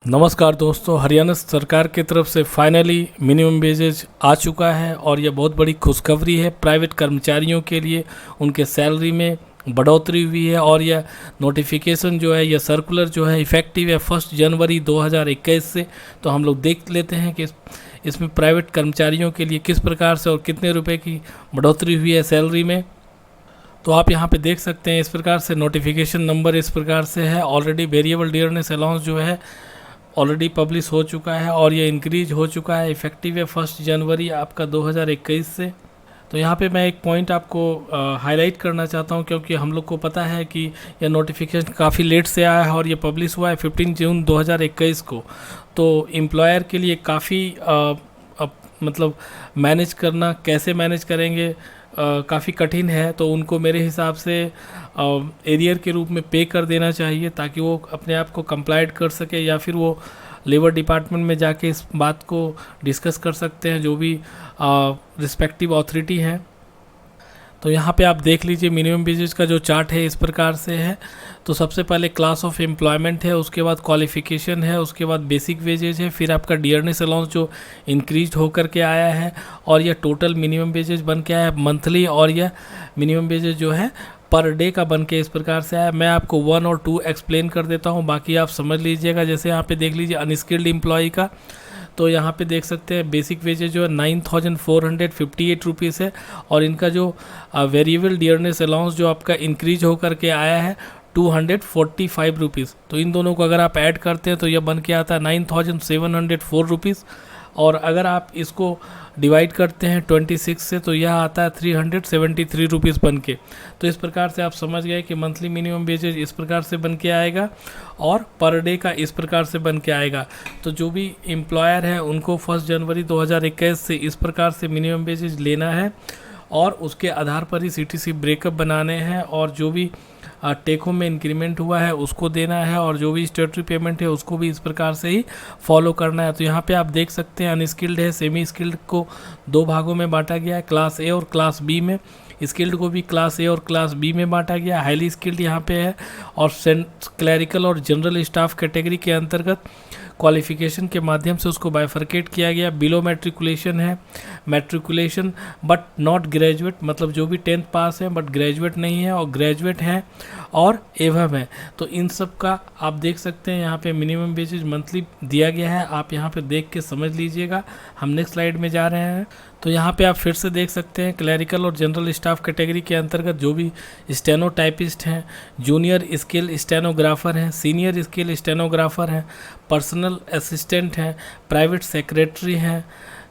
नमस्कार दोस्तों, हरियाणा सरकार की तरफ से फाइनली मिनिमम वेजेज आ चुका है और यह बहुत बड़ी खुशखबरी है प्राइवेट कर्मचारियों के लिए। उनके सैलरी में बढ़ोतरी हुई है और यह नोटिफिकेशन जो है, यह सर्कुलर जो है इफ़ेक्टिव है 1 जनवरी 2021 से। तो हम लोग देख लेते हैं कि इसमें प्राइवेट कर्मचारियों के लिए किस प्रकार से और कितने रुपए की बढ़ोतरी हुई है सैलरी में। तो आप यहाँ पे देख सकते हैं इस प्रकार से नोटिफिकेशन नंबर इस प्रकार से है। ऑलरेडी वेरिएबल डियरनेस अलाउंस जो है ऑलरेडी पब्लिश हो चुका है और ये इंक्रीज हो चुका है, इफ़ेक्टिव है 1 जनवरी आपका 2021 से। तो यहाँ पे मैं एक पॉइंट आपको हाईलाइट करना चाहता हूँ, क्योंकि हम लोग को पता है कि यह नोटिफिकेशन काफ़ी लेट से आया है और ये पब्लिश हुआ है 15 जून 2021 को। तो एम्प्लॉयर के लिए काफ़ी मतलब मैनेज करना, कैसे मैनेज करेंगे, काफ़ी कठिन है। तो उनको मेरे हिसाब से एरियर के रूप में पे कर देना चाहिए ताकि वो अपने आप को कंप्लाइड कर सके, या फिर वो लेबर डिपार्टमेंट में जाके इस बात को डिस्कस कर सकते हैं जो भी रिस्पेक्टिव अथॉरिटी है। तो यहाँ पे आप देख लीजिए मिनिमम वेजेज का जो चार्ट है इस प्रकार से है। तो सबसे पहले क्लास ऑफ एम्प्लॉयमेंट है, उसके बाद क्वालिफिकेशन है, उसके बाद बेसिक वेजेज है, फिर आपका डियरनेस अलाउंस जो इंक्रीज होकर के आया है, और यह टोटल मिनिमम वेजेज बन के आया है मंथली, और यह मिनिमम वेजेज जो है पर डे का बन के इस प्रकार से आया। मैं आपको 1 और 2 एक्सप्लेन कर देता हूँ, बाकी आप समझ लीजिएगा। जैसे यहाँ पे देख लीजिए अनस्किल्ड एम्प्लॉय का, तो यहाँ पे देख सकते हैं बेसिक वेजेज जो है 9458 रुपीज़ है, और इनका जो वेरिएबल डियरनेस अलाउंस जो आपका इंक्रीज होकर के आया है 245 रुपीज़। तो इन दोनों को अगर आप ऐड करते हैं तो यह बन के आता है 9704 रुपीज़, और अगर आप इसको डिवाइड करते हैं 26 से तो यह आता है 373 रुपीज़ बन के। तो इस प्रकार से आप समझ गए कि मंथली मिनिमम वेजेज इस प्रकार से बन के आएगा और पर डे का इस प्रकार से बन के आएगा। तो जो भी एम्प्लॉयर है उनको 1 जनवरी 2021 से इस प्रकार से मिनिमम वेजेज लेना है, और उसके आधार पर ही सीटीसी ब्रेकअप बनाने हैं, और जो भी टेक होम में इंक्रीमेंट हुआ है उसको देना है, और जो भी स्टेटरी पेमेंट है उसको भी इस प्रकार से ही फॉलो करना है। तो यहाँ पे आप देख सकते हैं अनस्किल्ड है, सेमी स्किल्ड को 2 भागों में बांटा गया है, क्लास ए और क्लास बी में। स्किल्ड को भी क्लास ए और क्लास बी में बांटा गया है। हाईली स्किल्ड यहाँ पे है, और क्लैरिकल और जनरल स्टाफ कैटेगरी के अंतर्गत क्वालिफिकेशन के माध्यम से उसको बाइफरकेट किया गया। बिलो मैट्रिकुलेशन है, मैट्रिकुलेशन बट नॉट ग्रेजुएट, मतलब जो भी 10th पास है बट ग्रेजुएट नहीं है, और ग्रेजुएट हैं और एवं है। तो इन सब का आप देख सकते हैं यहाँ पे मिनिमम वेजेज मंथली दिया गया है। आप यहाँ पे देख के समझ लीजिएगा। हम नेक्स्ट स्लाइड में जा रहे हैं। तो यहाँ पे आप फिर से देख सकते हैं क्लैरिकल और जनरल स्टाफ कैटेगरी के अंतर्गत जो भी स्टेनोटाइपिस्ट हैं, जूनियर स्किल स्टेनोग्राफर हैं, सीनियर स्किल स्टेनोग्राफर हैं, पर्सनल असिस्टेंट हैं, प्राइवेट सेक्रेटरी हैं,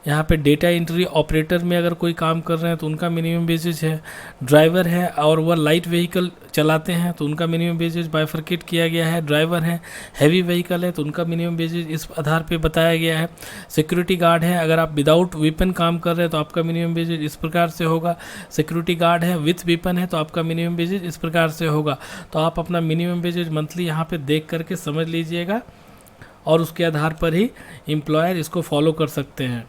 यहाँ पे डेटा एंट्री ऑपरेटर में अगर कोई काम कर रहे हैं तो उनका मिनिमम वेजेज है, ड्राइवर है और वह लाइट व्हीकल चलाते हैं तो उनका मिनिमम वेजेज बाइफरकेट किया गया है, ड्राइवर है, हैवी व्हीकल है तो उनका मिनिमम वेजेज इस आधार पे बताया गया है, सिक्योरिटी गार्ड है, अगर आप विदाउट वेपन काम कर रहे हैं तो आपका मिनिमम वेजेज इस प्रकार से होगा, सिक्योरिटी गार्ड है विथ वेपन है तो आपका मिनिमम वेजेज इस प्रकार से होगा। तो आप अपना मिनिमम वेजेज मंथली यहाँ पे देख करके समझ लीजिएगा और उसके आधार पर ही एम्प्लॉयर इसको फॉलो कर सकते हैं।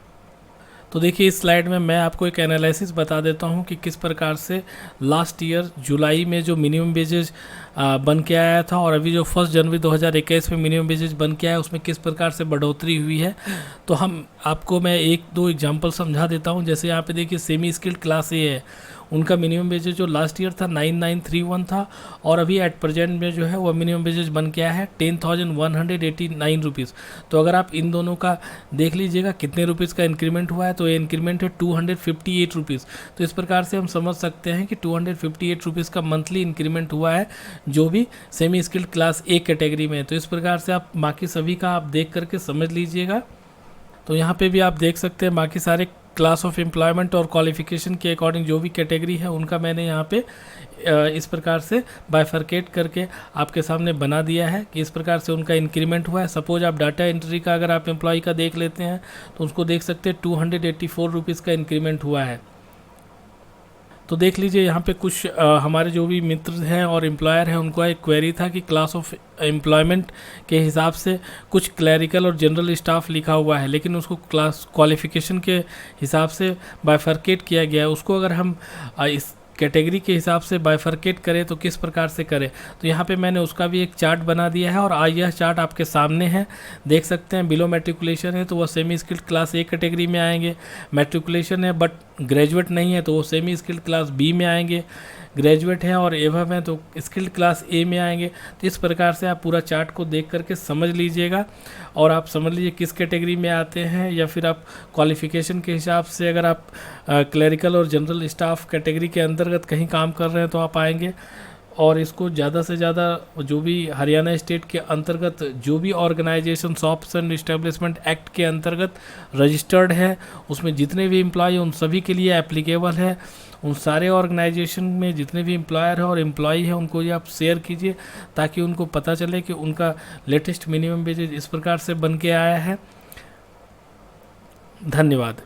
तो देखिए इस स्लाइड में मैं आपको एक एनालिसिस बता देता हूं कि किस प्रकार से लास्ट ईयर जुलाई में जो मिनिमम वेजेज बन के आया था और अभी जो 1 जनवरी 2021 में मिनिमम वेजेज बन के आया उसमें किस प्रकार से बढ़ोतरी हुई है। तो हम आपको मैं 1-2 एग्जांपल समझा देता हूं। जैसे यहाँ पे देखिए सेमी स्किल्ड क्लास ए है, उनका मिनिमम वेजेज जो लास्ट ईयर था 9931 था और अभी एट प्रेजेंट में जो है वो मिनिमम वेजेज बन के आया है 10,189 रुपीज़। तो अगर आप इन दोनों का देख लीजिएगा कितने रुपीज़ का इंक्रीमेंट हुआ है तो ये इंक्रीमेंट है 258 रुपीज़। तो इस प्रकार से हम समझ सकते हैं कि 258 रुपीज़ का मंथली इंक्रीमेंट हुआ है जो भी semi skilled class A category में है। तो इस प्रकार से आप बाकी सभी का आप देख करके समझ लीजिएगा। तो यहाँ पे भी आप देख सकते हैं बाकी सारे क्लास ऑफ एम्प्लॉयमेंट और क्वालिफिकेशन के अकॉर्डिंग जो भी कैटेगरी है उनका मैंने यहाँ पे इस प्रकार से बाइफरकेट करके आपके सामने बना दिया है कि इस प्रकार से उनका इंक्रीमेंट हुआ है। सपोज आप डाटा एंट्री का अगर आप एम्प्लॉय का देख लेते हैं तो उसको देख सकते हैं 284 रुपीज़ का इंक्रीमेंट हुआ है। तो देख लीजिए यहाँ पे कुछ हमारे जो भी मित्र हैं और एम्प्लॉयर हैं उनको एक क्वेरी था कि क्लास ऑफ एम्प्लॉयमेंट के हिसाब से कुछ क्लैरिकल और जनरल स्टाफ लिखा हुआ है लेकिन उसको क्लास क्वालिफिकेशन के हिसाब से बाइफरकेट किया गया है। उसको अगर हम इस कैटेगरी के हिसाब से बाइफरकेट करें तो किस प्रकार से करें, तो यहाँ पे मैंने उसका भी एक चार्ट बना दिया है और यह चार्ट आपके सामने है, देख सकते हैं। बिलो मैट्रिकुलेशन है तो वो semi skilled class A category में आएंगे, मैट्रिकुलेशन है बट ग्रेजुएट नहीं है तो वो सेमी स्किल्ड क्लास बी में आएंगे, ग्रेजुएट हैं और एवं हैं तो स्किल्ड क्लास ए में आएंगे। तो इस प्रकार से आप पूरा चार्ट को देख करके समझ लीजिएगा और आप समझ लीजिए किस कैटेगरी में आते हैं, या फिर आप क्वालिफ़िकेशन के हिसाब से अगर आप क्लरिकल और जनरल स्टाफ कैटेगरी के अंतर्गत कहीं काम कर रहे हैं तो आप आएंगे। और इसको ज़्यादा से ज़्यादा जो भी हरियाणा स्टेट के अंतर्गत जो भी organisation shops and establishment act के अंतर्गत रजिस्टर्ड है, उसमें जितने भी एम्प्लॉय उन सभी के लिए एप्लीकेबल है। उन सारे ऑर्गेनाइजेशन में जितने भी एम्प्लॉयर है और एम्प्लॉई है उनको ये आप शेयर कीजिए ताकि उनको पता चले कि उनका लेटेस्ट मिनिमम वेजेज इस प्रकार से बन के आया है। धन्यवाद।